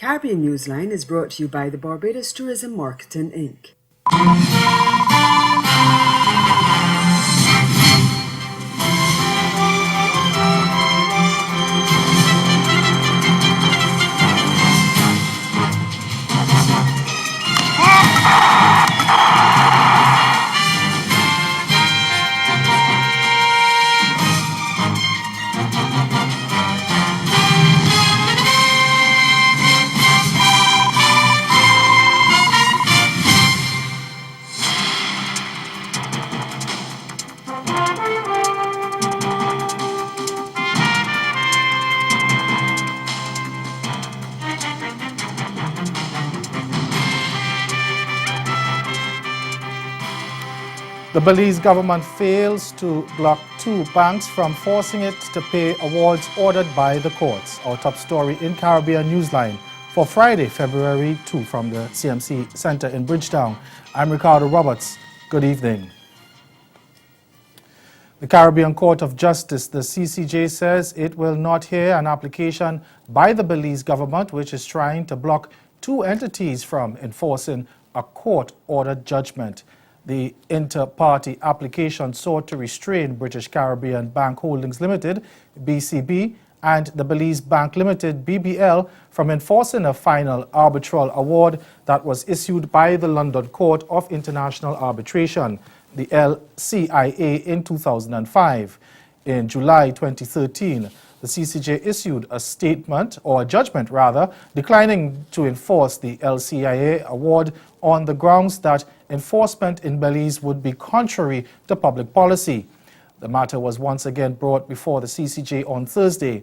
Caribbean Newsline is brought to you by the Barbados Tourism Marketing Inc. The Belize government fails to block two banks from forcing it to pay awards ordered by the courts. Our top story in Caribbean Newsline for Friday, February 2 from the CMC Center in Bridgetown. I'm Ricardo Roberts. Good evening. The Caribbean Court of Justice, the CCJ, says it will not hear an application by the Belize government which is trying to block two entities from enforcing a court-ordered judgment. The inter-party application sought to restrain British Caribbean Bank Holdings Limited, BCB, and the Belize Bank Limited, BBL, from enforcing a final arbitral award that was issued by the London Court of International Arbitration, the LCIA, in 2005. In July 2013, the CCJ issued a statement, or a judgment rather, declining to enforce the LCIA award on the grounds that enforcement in Belize would be contrary to public policy. The matter was once again brought before the CCJ on Thursday,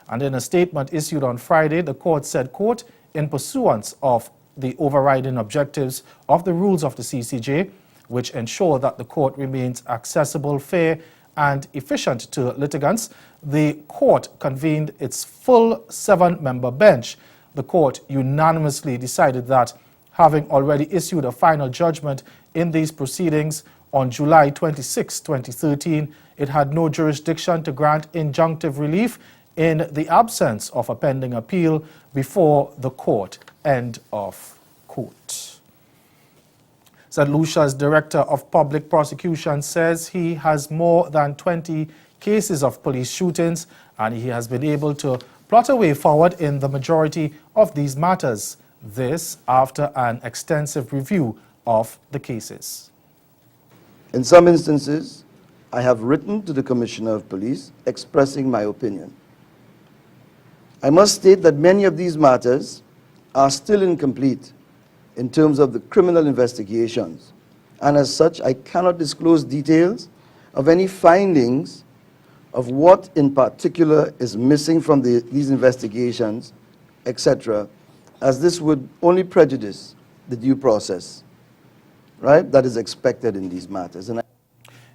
and in a statement issued on Friday, the court said, quote, in pursuance of the overriding objectives of the rules of the CCJ, which ensure that the court remains accessible, fair, and efficient to litigants, the court convened its full 7-member bench. The court unanimously decided that, having already issued a final judgment in these proceedings on July 26, 2013, it had no jurisdiction to grant injunctive relief in the absence of a pending appeal before the court. End of quote. St. Lucia's Director of Public Prosecution says he has more than 20 cases of police shootings and he has been able to plot a way forward in the majority of these matters. This after an extensive review of the cases. In some instances, I have written to the Commissioner of Police expressing my opinion. I must state that many of these matters are still incomplete in terms of the criminal investigations, and as such, I cannot disclose details of any findings of what in particular is missing from these investigations, etc., as this would only prejudice the due process, right, that is expected in these matters.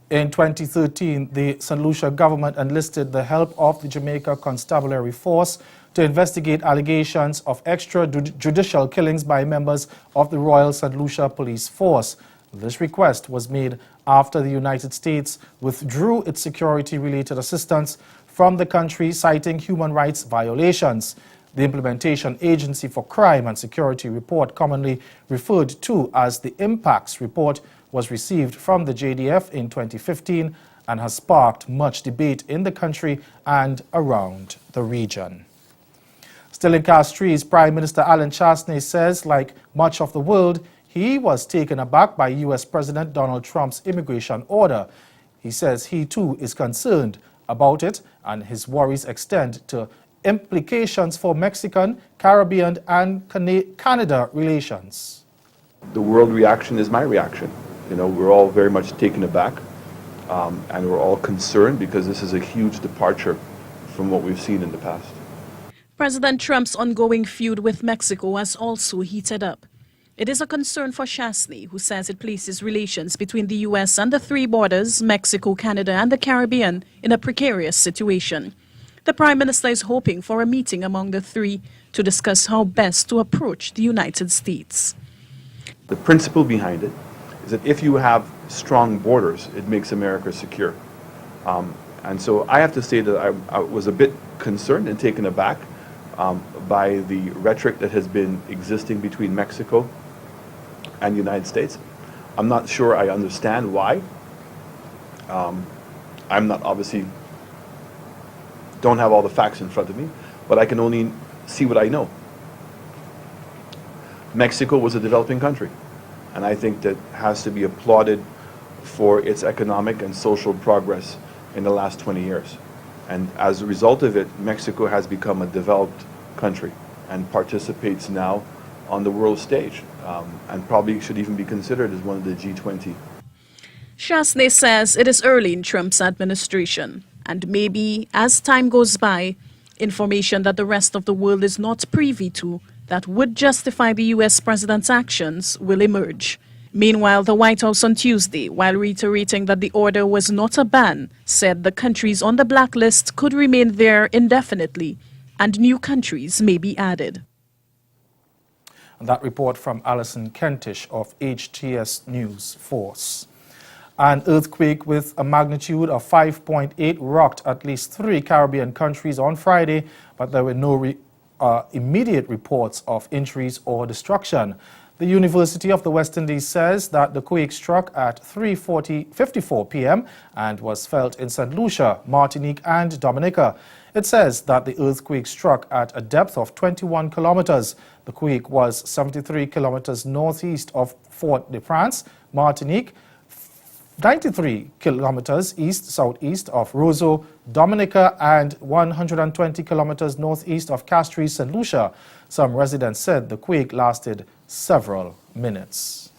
In 2013, the St. Lucia government enlisted the help of the Jamaica Constabulary Force to investigate allegations of extrajudicial killings by members of the Royal St. Lucia Police Force. This request was made after the United States withdrew its security-related assistance from the country, citing human rights violations. The Implementation Agency for Crime and Security report, commonly referred to as the Impacts report, was received from the JDF in 2015 and has sparked much debate in the country and around the region. Still in Castries, Prime Minister Alan Chastanet says, like much of the world, he was taken aback by U.S. President Donald Trump's immigration order. He says he too is concerned about it, and his worries extend to implications for Mexican, Caribbean, and Canada relations. The world reaction is my reaction. You know, we're all very much taken aback, and we're all concerned because this is a huge departure from what we've seen in the past. President Trump's ongoing feud with Mexico has also heated up. It is a concern for Chastanet, who says it places relations between the U.S. and the three borders, Mexico, Canada, and the Caribbean, in a precarious situation. The Prime Minister is hoping for a meeting among the three to discuss how best to approach the United States. The principle behind it is that if you have strong borders, it makes America secure. And so I have to say that I was a bit concerned and taken aback by the rhetoric that has been existing between Mexico and the United States. I'm not sure I understand why. I'm not obviously, don't have all the facts in front of me, but I can only see what I know. Mexico was a developing country, and I think that has to be applauded for its economic and social progress in the last 20 years. And as a result of it, Mexico has become a developed country and participates now on the world stage, and probably should even be considered as one of the G20. Chasney says it is early in Trump's administration, and maybe as time goes by, information that the rest of the world is not privy to that would justify the U.S. president's actions will emerge. Meanwhile, the White House on Tuesday, while reiterating that the order was not a ban, said the countries on the blacklist could remain there indefinitely, and new countries may be added. And that report from Alison Kentish of HTS News Force. An earthquake with a magnitude of 5.8 rocked at least 3 Caribbean countries on Friday, but there were no immediate reports of injuries or destruction. The University of the West Indies says that the quake struck at 3:54 p.m. and was felt in St. Lucia, Martinique and Dominica. It says that the earthquake struck at a depth of 21 kilometers. The quake was 73 kilometers northeast of Fort-de-France, Martinique, 93 kilometers east-southeast of Roseau, Dominica, and 120 kilometers northeast of Castries, St. Lucia. Some residents said the quake lasted several minutes.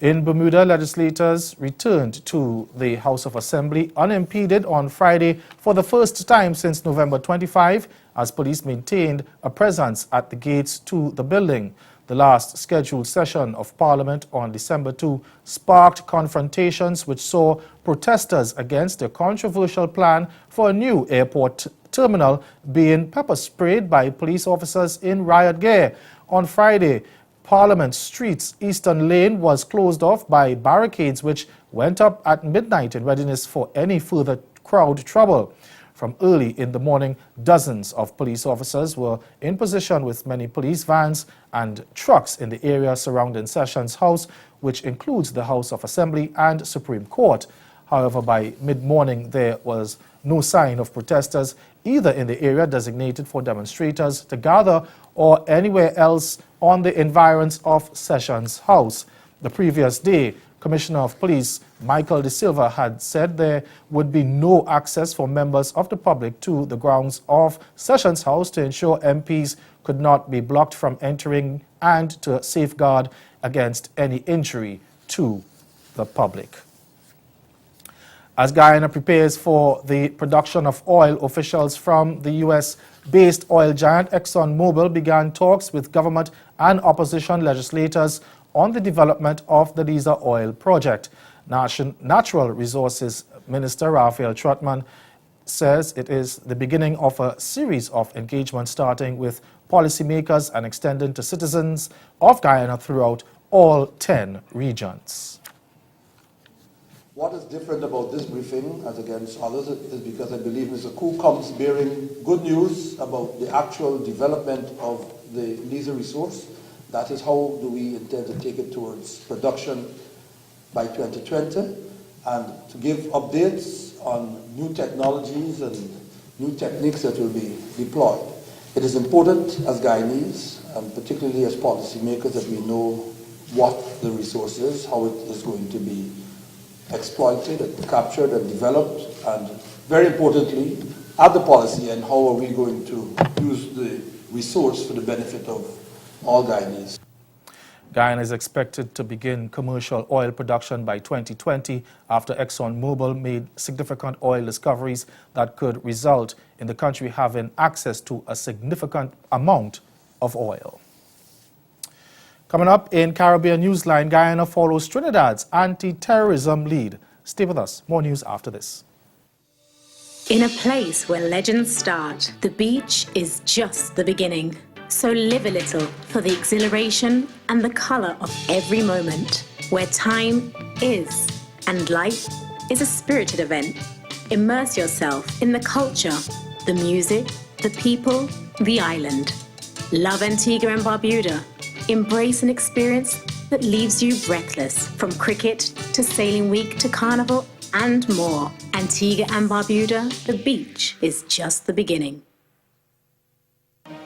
In Bermuda, legislators returned to the House of Assembly unimpeded on Friday for the first time since November 25, as police maintained a presence at the gates to the building. The last scheduled session of Parliament on December 2 sparked confrontations which saw protesters against a controversial plan for a new airport terminal being pepper-sprayed by police officers in riot gear. On Friday, Parliament Street's Eastern Lane was closed off by barricades which went up at midnight in readiness for any further crowd trouble. From early in the morning, dozens of police officers were in position with many police vans and trucks in the area surrounding Sessions House, which includes the House of Assembly and Supreme Court. However, by mid-morning, there was no sign of protesters either in the area designated for demonstrators to gather or anywhere else on the environs of Sessions House. The previous day, Commissioner of Police Michael De Silva had said there would be no access for members of the public to the grounds of Sessions House to ensure MPs could not be blocked from entering and to safeguard against any injury to the public. As Guyana prepares for the production of oil, officials from the U.S.-based oil giant ExxonMobil began talks with government and opposition legislators on the development of the Liza oil project. Natural Resources Minister Raphael Trotman says it is the beginning of a series of engagements starting with policymakers and extending to citizens of Guyana throughout all 10 regions. What is different about this briefing as against others is because I believe Mr. Koo comes bearing good news about the actual development of the Liza resource. That is how do we intend to take it towards production by 2020 and to give updates on new technologies and new techniques that will be deployed. It is important as Guyanese and particularly as policymakers that we know what the resource is, how it is going to be exploited and captured and developed, and very importantly at the policy and how are we going to use the resource for the benefit of all Guyanese. Guyana is expected to begin commercial oil production by 2020 after ExxonMobil made significant oil discoveries that could result in the country having access to a significant amount of oil. Coming up in Caribbean Newsline, Guyana follows Trinidad's anti-terrorism lead. Stay with us. More news after this. In a place where legends start, the beach is just the beginning. So live a little for the exhilaration and the color of every moment, where time is and life is a spirited event. Immerse yourself in the culture, the music, the people, the island. Love Antigua and Barbuda. Embrace an experience that leaves you breathless, from cricket to sailing week to carnival and more. Antigua and Barbuda, the beach is just the beginning.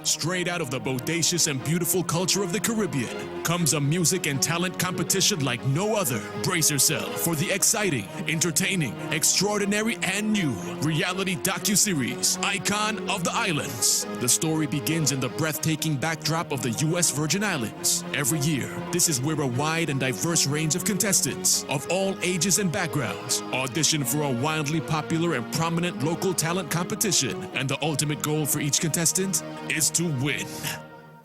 Straight out of the bodacious and beautiful culture of the Caribbean comes a music and talent competition like no other. Brace yourself for the exciting, entertaining, extraordinary, and new reality docuseries, Icon of the Islands. The story begins in the breathtaking backdrop of the U.S. Virgin Islands. Every year, this is where a wide and diverse range of contestants of all ages and backgrounds audition for a wildly popular and prominent local talent competition. And the ultimate goal for each contestant is to win.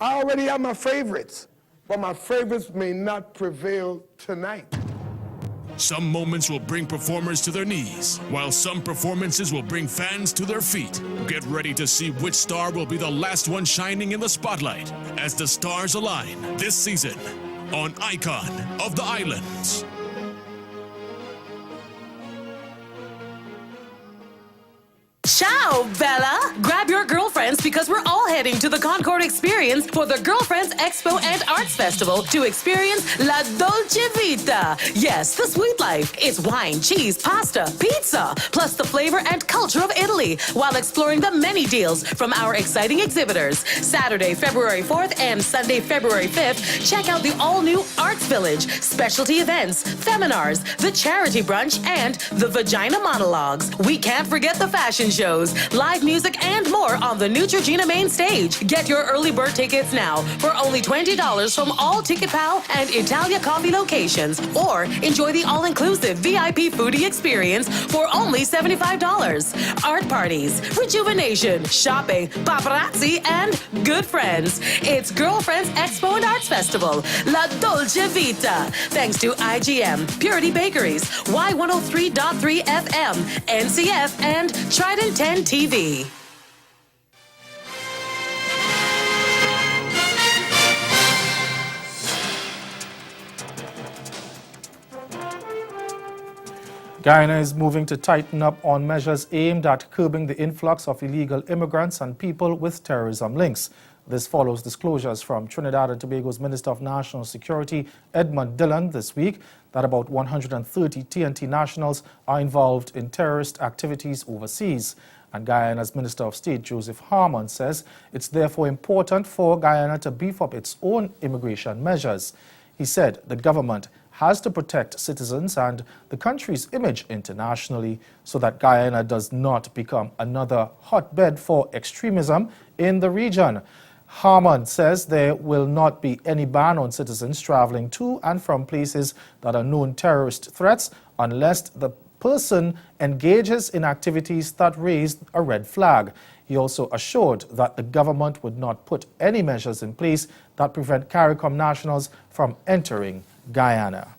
I already have my favorites, but my favorites may not prevail tonight. Some moments will bring performers to their knees, while some performances will bring fans to their feet. Get ready to see which star will be the last one shining in the spotlight as the stars align this season on Icon of the Islands. Ciao, Bella! Grab your girlfriends because we're all heading to the Concord Experience for the Girlfriends Expo and Arts Festival to experience La Dolce Vita. Yes, the sweet life. It's wine, cheese, pasta, pizza, plus the flavor and culture of Italy, while exploring the many deals from our exciting exhibitors. Saturday, February 4th and Sunday, February 5th, check out the all-new Arts Village, specialty events, seminars, the charity brunch, and the Vagina Monologues. We can't forget the fashion shows, live music, and more on the Neutrogena main stage. Get your early bird tickets now for only $20 from all TicketPal and Italia Coffee locations, or enjoy the all-inclusive VIP foodie experience for only $75. Art parties, rejuvenation, shopping, paparazzi, and good friends. It's Girlfriends Expo and Arts Festival, La Dolce Vita. Thanks to IGM, Purity Bakeries, Y103.3 FM, NCF, and Trident 10 TV. Guyana is moving to tighten up on measures aimed at curbing the influx of illegal immigrants and people with terrorism links. This follows disclosures from Trinidad and Tobago's Minister of National Security, Edmund Dillon, this week that about 130 TNT nationals are involved in terrorist activities overseas. And Guyana's Minister of State, Joseph Harmon, says it's therefore important for Guyana to beef up its own immigration measures. He said the government has to protect citizens and the country's image internationally so that Guyana does not become another hotbed for extremism in the region. Harmon says there will not be any ban on citizens traveling to and from places that are known terrorist threats unless the person engages in activities that raise a red flag. He also assured that the government would not put any measures in place that prevent CARICOM nationals from entering Guyana.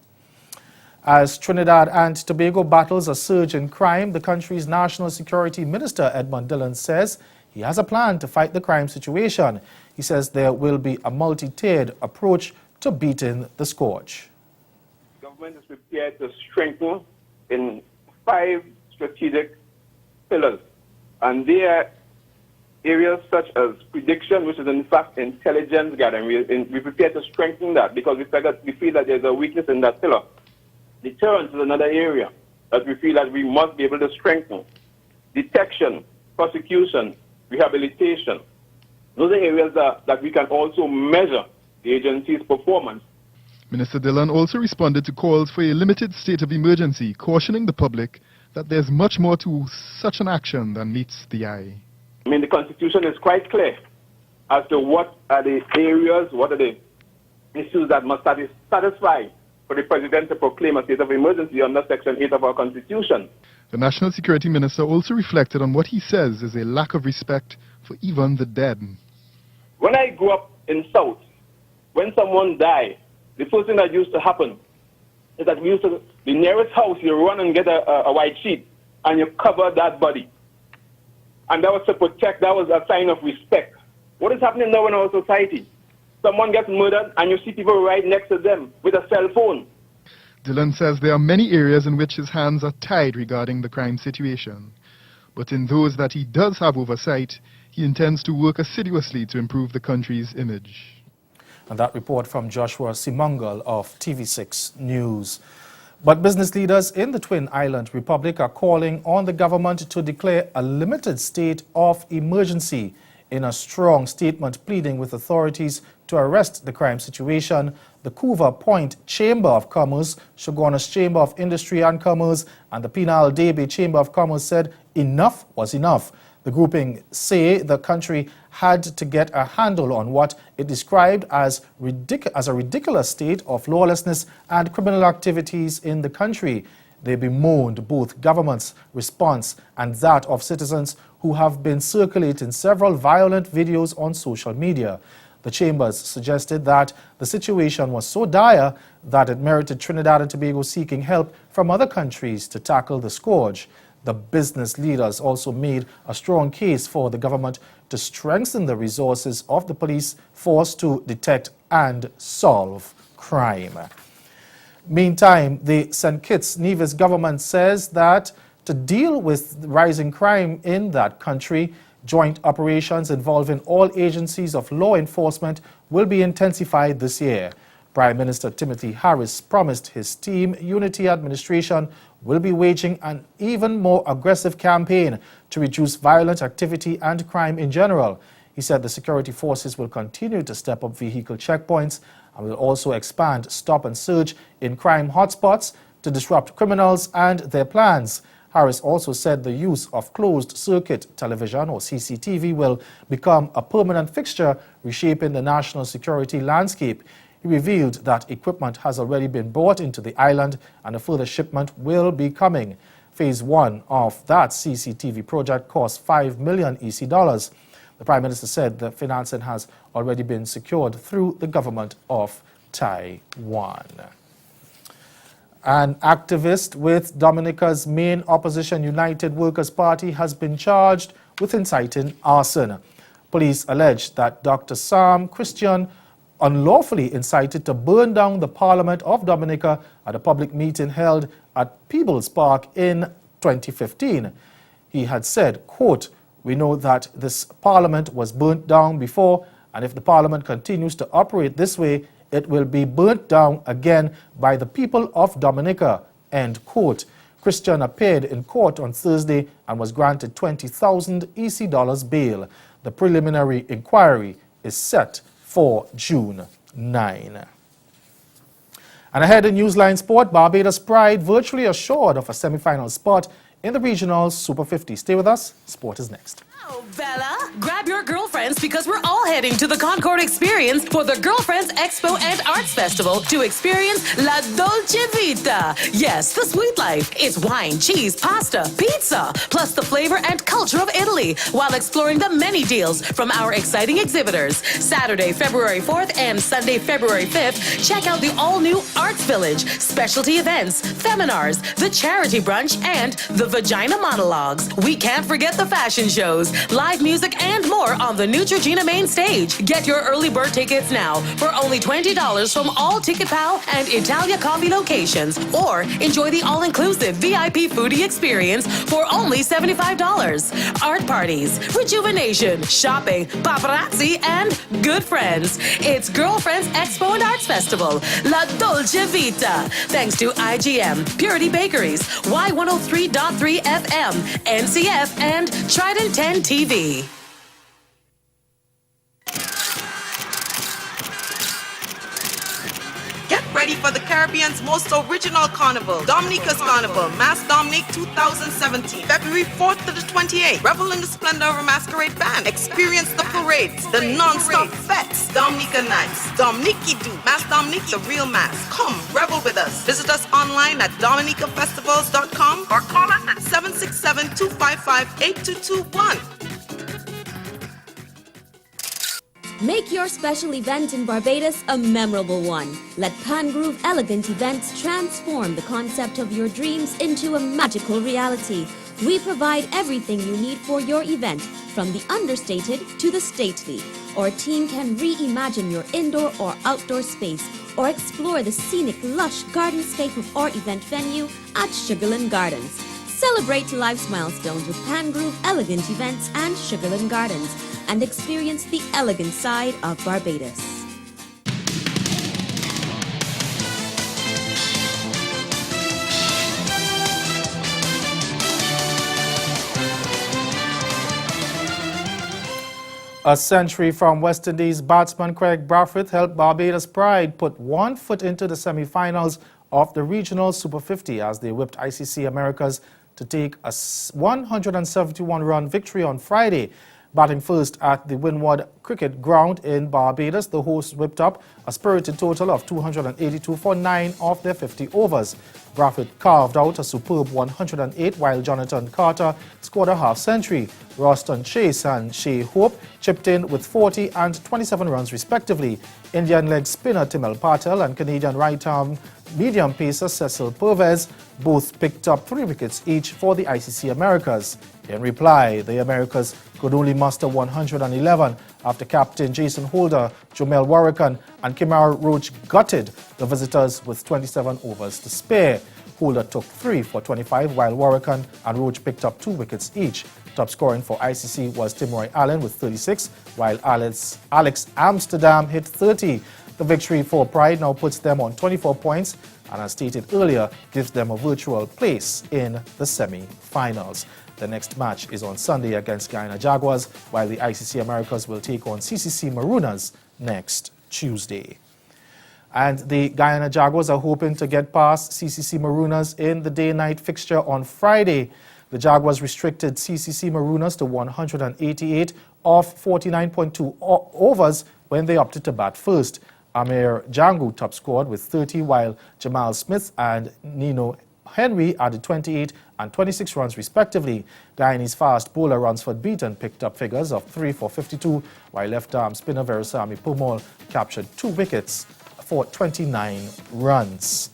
As Trinidad and Tobago battles a surge in crime, the country's National Security Minister, Edmund Dillon, says he has a plan to fight the crime situation. He says there will be a multi-tiered approach to beating the scourge. The government is prepared to strengthen in 5 strategic pillars, and they are areas such as prediction, which is in fact intelligence gathering. We're prepared to strengthen that because we feel that there's a weakness in that pillar. Deterrence is another area that we feel that we must be able to strengthen. Detection, prosecution, rehabilitation. Those are areas that we can also measure the agency's performance. Minister Dillon also responded to calls for a limited state of emergency, cautioning the public that there's much more to such an action than meets the eye. I mean, the Constitution is quite clear as to what are the areas, what are the issues that must satisfy for the President to proclaim a state of emergency under Section 8 of our Constitution. The National Security Minister also reflected on what he says is a lack of respect for even the dead. When I grew up in South, when someone died, the first thing that used to happen is that the nearest house, you run and get a white sheet and you cover that body. And that was to protect, that was a sign of respect. What is happening now in our society? Someone gets murdered and you see people right next to them with a cell phone. Dillon says there are many areas in which his hands are tied regarding the crime situation. But in those that he does have oversight, he intends to work assiduously to improve the country's image. And that report from Joshua Simangal of TV6 News. But business leaders in the Twin Island Republic are calling on the government to declare a limited state of emergency. In a strong statement pleading with authorities to arrest the crime situation, the Couva Point Chamber of Commerce, Shogunas Chamber of Industry and Commerce, and the Penal Debe Chamber of Commerce said enough was enough. The grouping say the country had to get a handle on what it described as a ridiculous state of lawlessness and criminal activities in the country. They bemoaned both government's response and that of citizens who have been circulating several violent videos on social media. The chambers suggested that the situation was so dire that it merited Trinidad and Tobago seeking help from other countries to tackle the scourge. The business leaders also made a strong case for the government to strengthen the resources of the police force to detect and solve crime. Meantime, the St. Kitts Nevis government says that to deal with rising crime in that country, joint operations involving all agencies of law enforcement will be intensified this year. Prime Minister Timothy Harris promised his team Unity Administration will be waging an even more aggressive campaign to reduce violent activity and crime in general. He said the security forces will continue to step up vehicle checkpoints and will also expand stop and search in crime hotspots to disrupt criminals and their plans. Harris also said the use of closed-circuit television, or CCTV, will become a permanent fixture, reshaping the national security landscape. He revealed that equipment has already been brought into the island and a further shipment will be coming. Phase 1 of that CCTV project cost 5 million EC dollars. The Prime Minister said the financing has already been secured through the government of Taiwan. An activist with Dominica's main opposition United Workers' Party has been charged with inciting arson. Police allege that Dr. Sam Christian unlawfully incited to burn down the Parliament of Dominica at a public meeting held at Peebles Park in 2015. He had said, quote, "We know that this Parliament was burnt down before, and if the Parliament continues to operate this way, it will be burnt down again by the people of Dominica," end quote. Christian appeared in court on Thursday and was granted 20,000 EC dollars bail. The preliminary inquiry is set for June 9. And ahead in Newsline Sport, Barbados Pride virtually assured of a semi-final spot in the regional Super 50. Stay with us. Sport is next. Oh, Bella, grab your girlfriends because we're all heading to the Concord Experience for the Girlfriends Expo and Arts Festival to experience La Dolce Vita. Yes, the sweet life. It's wine, cheese, pasta, pizza, plus the flavor and culture of Italy, while exploring the many deals from our exciting exhibitors. Saturday, February 4th and Sunday, February 5th, check out the all-new Arts Village, specialty events, seminars, the charity brunch, and the Vagina Monologues. We can't forget the fashion shows, live music, and more on the Neutrogena main stage. Get your early bird tickets now for only $20 from all TicketPal and Italia Coffee locations, or enjoy the all-inclusive VIP foodie experience for only $75. Art parties, rejuvenation, shopping, paparazzi, and good friends. It's Girlfriends Expo and Arts Festival, La Dolce Vita. Thanks to IGM, Purity Bakeries, Y103.3 FM, NCF, and Trident 10 TV. Get ready for the Caribbean's most original carnival, Dominica's Carnival, Mass Dominic 2017, February 4th to the 28th. Revel in the splendor of a masquerade band. Experience the parades, the non-stop fetes, Dominica Nights, Dominique Do, Mass Dominic, the real mass. Come, revel with us. Visit us online at dominicafestivals.com or call us at 767-255-8221. Make your special event in Barbados a memorable one. Let Pangrove Elegant Events transform the concept of your dreams into a magical reality. We provide everything you need for your event, from the understated to the stately. Our team can reimagine your indoor or outdoor space, or explore the scenic, lush gardenscape of our event venue at Sugarland Gardens. Celebrate life's milestones with Pangrove Elegant Events and Sugarland Gardens and experience the elegant side of Barbados. A century from West Indies batsman Craig Brathwaite helped Barbados Pride put one foot into the semi-finals of the regional Super 50 as they whipped ICC Americas to take a 171-run victory on Friday. Batting first at the Windward Cricket Ground in Barbados, the hosts whipped up a spirited total of 282 for 9 of their 50 overs. Brathwaite carved out a superb 108 while Jonathan Carter scored a half-century. Roston Chase and Shea Hope chipped in with 40 and 27 runs respectively. Indian leg spinner Timel Patel and Canadian right-arm medium pacer Cecil Pervez both picked up 3 wickets each for the ICC Americas. In reply, the Americas could only muster 111 after captain Jason Holder, Jomel Warrican and Kimar Roach gutted the visitors with 27 overs to spare. Holder took 3 for 25 while Warrican and Roach picked up 2 wickets each. Top scoring for ICC was Timory Allen with 36 while Alex Amsterdam hit 30. The victory for Pride now puts them on 24 points and, as stated earlier, gives them a virtual place in the semi-finals. The next match is on Sunday against Guyana Jaguars, while the ICC Americas will take on CCC Marooners next Tuesday. And the Guyana Jaguars are hoping to get past CCC Marooners in the day-night fixture on Friday. The Jaguars restricted CCC Marooners to 188 off 49.2 overs when they opted to bat first. Amir Jangu top scored with 30 while Jamal Smith and Nino Henry added 28 and 26 runs respectively. Guyanese fast bowler Ransford Beaton picked up figures of 3 for 52 while left-arm spinner Veerasamy Pumol captured 2 wickets for 29 runs.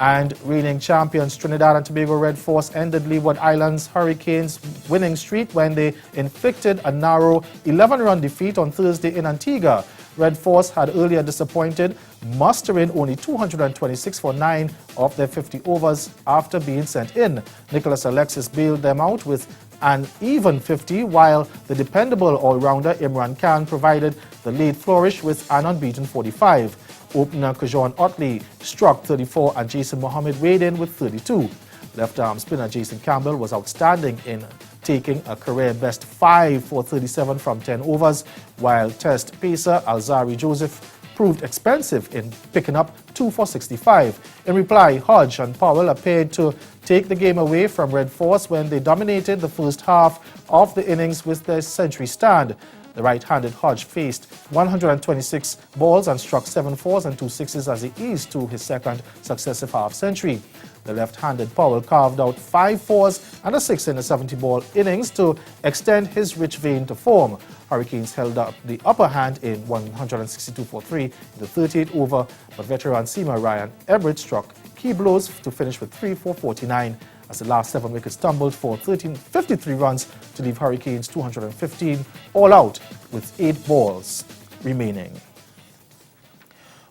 And reigning champions Trinidad and Tobago Red Force ended Leeward Islands Hurricanes' winning streak when they inflicted a narrow 11-run defeat on Thursday in Antigua. Red Force had earlier disappointed, mustering only 226 for 9 of their 50 overs after being sent in. Nicholas Alexis bailed them out with an even 50, while the dependable all-rounder Imran Khan provided the late flourish with an unbeaten 45. Opener Kajon Otley struck 34 and Jason Mohammed weighed in with 32. Left-arm spinner Jason Campbell was outstanding in taking a career-best 5 for 37 from 10 overs, while Test pacer Alzari Joseph proved expensive in picking up 2 for 65. In reply, Hodge and Powell appeared to take the game away from Red Force when they dominated the first half of the innings with their century stand. The right-handed Hodge faced 126 balls and struck 7 fours and 2 sixes as he eased to his second successive half-century. The left-handed Powell carved out 5 fours and a 6 in a 70-ball innings to extend his rich vein to form. Hurricanes held up the upper hand in 162 for 3 in the 38th over, but veteran seamer Ryan Everett struck key blows to finish with 3 for 49 as the last 7 wickets tumbled for 53 runs to leave Hurricanes 215 all out with 8 balls remaining.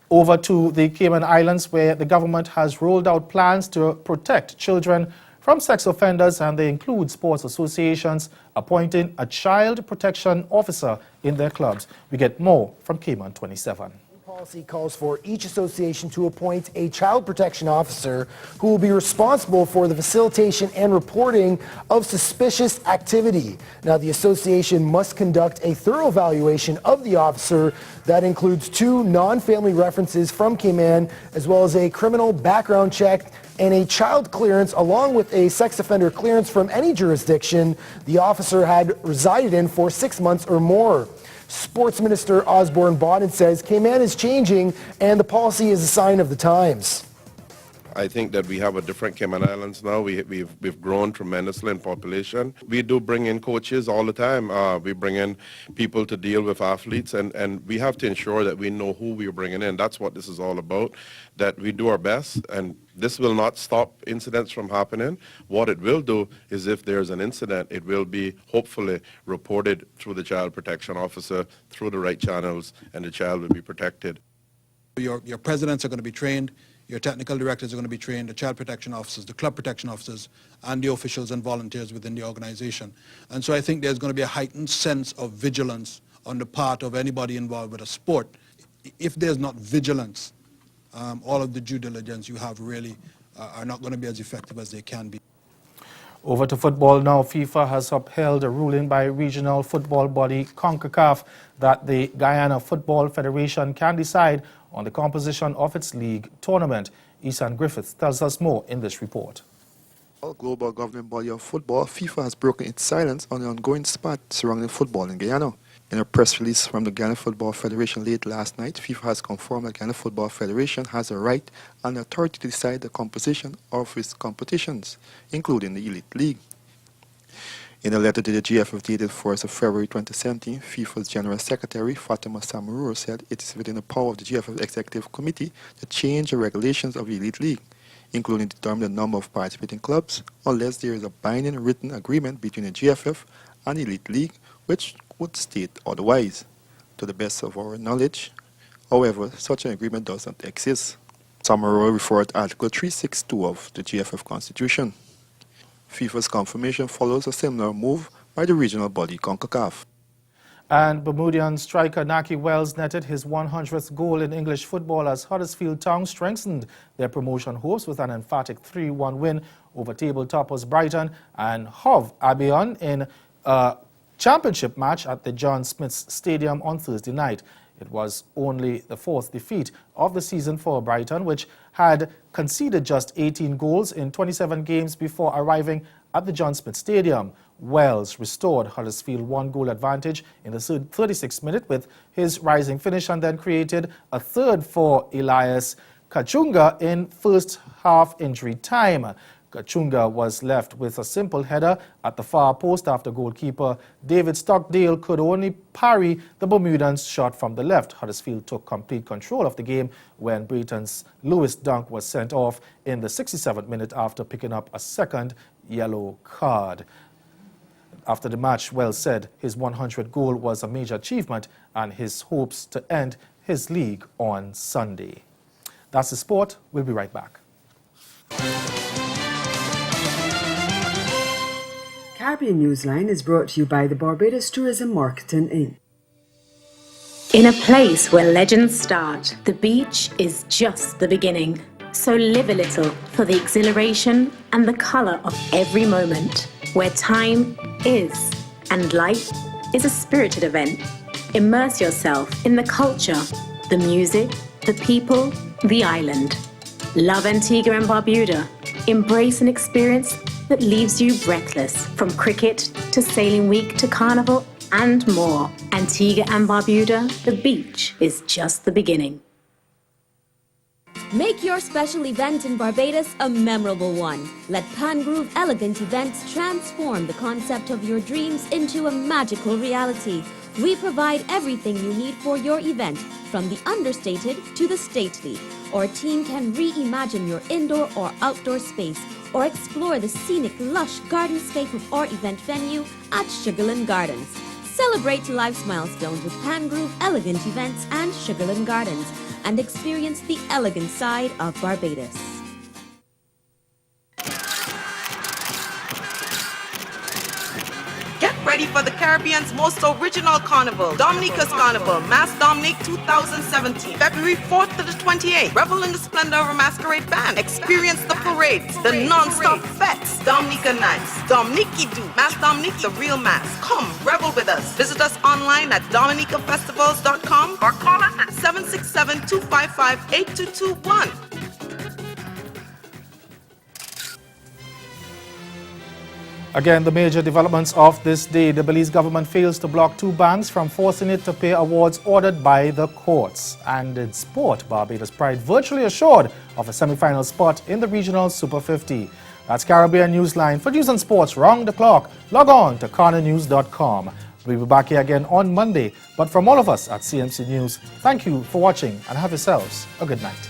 Over to the Cayman Islands, where the government has rolled out plans to protect children from sex offenders, and they include sports associations appointing a child protection officer in their clubs. We get more from Cayman 27. Policy calls for each association to appoint a child protection officer who will be responsible for the facilitation and reporting of suspicious activity. Now, the association must conduct a thorough evaluation of the officer that includes 2 non-family references from Cayman, as well as a criminal background check and a child clearance, along with a sex offender clearance from any jurisdiction the officer had resided in for 6 months or more. Sports Minister Osborne Bodden says Cayman is changing and the policy is a sign of the times. I think that we have a different Cayman Islands now. We've grown tremendously in population. We do bring in coaches all the time. We bring in people to deal with athletes, and we have to ensure that we know who we're bringing in. That's what this is all about, that we do our best, and this will not stop incidents from happening. What it will do is if there's an incident, it will be hopefully reported through the child protection officer, through the right channels, and the child will be protected. Your presidents are going to be trained Your technical directors are going to be trained, the child protection officers, the club protection officers, and the officials and volunteers within the organization. And so I think there's going to be a heightened sense of vigilance on the part of anybody involved with a sport. If there's not vigilance, all of the due diligence you have really are not going to be as effective as they can be. Over to football now. FIFA has upheld a ruling by regional football body CONCACAF that the Guyana Football Federation can decide on the composition of its league tournament. Isan Griffiths tells us more in this report. Global governing body of football, FIFA has broken its silence on the ongoing spat surrounding football in Guyana. In a press release from the Guyana Football Federation late last night, FIFA has confirmed that Guyana Football Federation has a right and authority to decide the composition of its competitions, including the Elite League. In a letter to the GFF dated 1st of February 2017, FIFA's General Secretary Fatima Samurur said it is within the power of the GFF Executive Committee to change the regulations of the Elite League, including determining the number of participating clubs, unless there is a binding written agreement between the GFF and the Elite League, which would state otherwise. To the best of our knowledge, however, such an agreement does not exist. Samurur referred to Article 362 of the GFF Constitution. FIFA's confirmation follows a similar move by the regional body CONCACAF. And Bermudian striker Naki Wells netted his 100th goal in English football as Huddersfield Town strengthened their promotion hopes with an emphatic 3-1 win over table toppers Brighton and Hove Albion in a championship match at the John Smiths Stadium on Thursday night. It was only the fourth defeat of the season for Brighton, which had conceded just 18 goals in 27 games before arriving at the John Smith Stadium. Wells restored Huddersfield one-goal advantage in the 36th minute with his rising finish and then created a third for Elias Kachunga in first half injury time. Kachunga was left with a simple header at the far post after goalkeeper David Stockdale could only parry the Bermudan's shot from the left. Huddersfield took complete control of the game when Brighton's Lewis Dunk was sent off in the 67th minute after picking up a second yellow card. After the match, Wells said his 100th goal was a major achievement and his hopes to end his league on Sunday. That's the sport. We'll be right back. Caribbean Newsline is brought to you by the Barbados Tourism Marketing Inc. In a place where legends start, the beach is just the beginning. So live a little for the exhilaration and the color of every moment, where time is and life is a spirited event. Immerse yourself in the culture, the music, the people, the island. Love Antigua and Barbuda. Embrace an experience that leaves you breathless, from cricket to sailing week to carnival and more. Antigua and Barbuda, the beach is just the beginning. Make your special event in Barbados a memorable one. Let Pangrove Elegant Events transform the concept of your dreams into a magical reality. We provide everything you need for your event, from the understated to the stately. Our team can reimagine your indoor or outdoor space, or explore the scenic, lush gardenscape of our event venue at Sugarland Gardens. Celebrate life's milestones with Pangrove Elegant Events and Sugarland Gardens, and experience the elegant side of Barbados. Get ready for the Caribbean's most original carnival, Dominica's Carnival, Mass Dominique 2017, February 4th to the 28th. Revel in the splendor of a masquerade band. Experience the parades, the non-stop fetes, Dominica Nights, Dominique Do, Mass Dominique, the real mass. Come, revel with us. Visit us online at dominicafestivals.com or call us at 767-255-8221. Again, the major developments of this day. The Belize government fails to block two banks from forcing it to pay awards ordered by the courts. And in sport, Barbados Pride virtually assured of a semi-final spot in the regional Super 50. That's Caribbean Newsline. For news and sports round the clock, log on to cornernews.com. We'll be back here again on Monday. But from all of us at CMC News, thank you for watching and have yourselves a good night.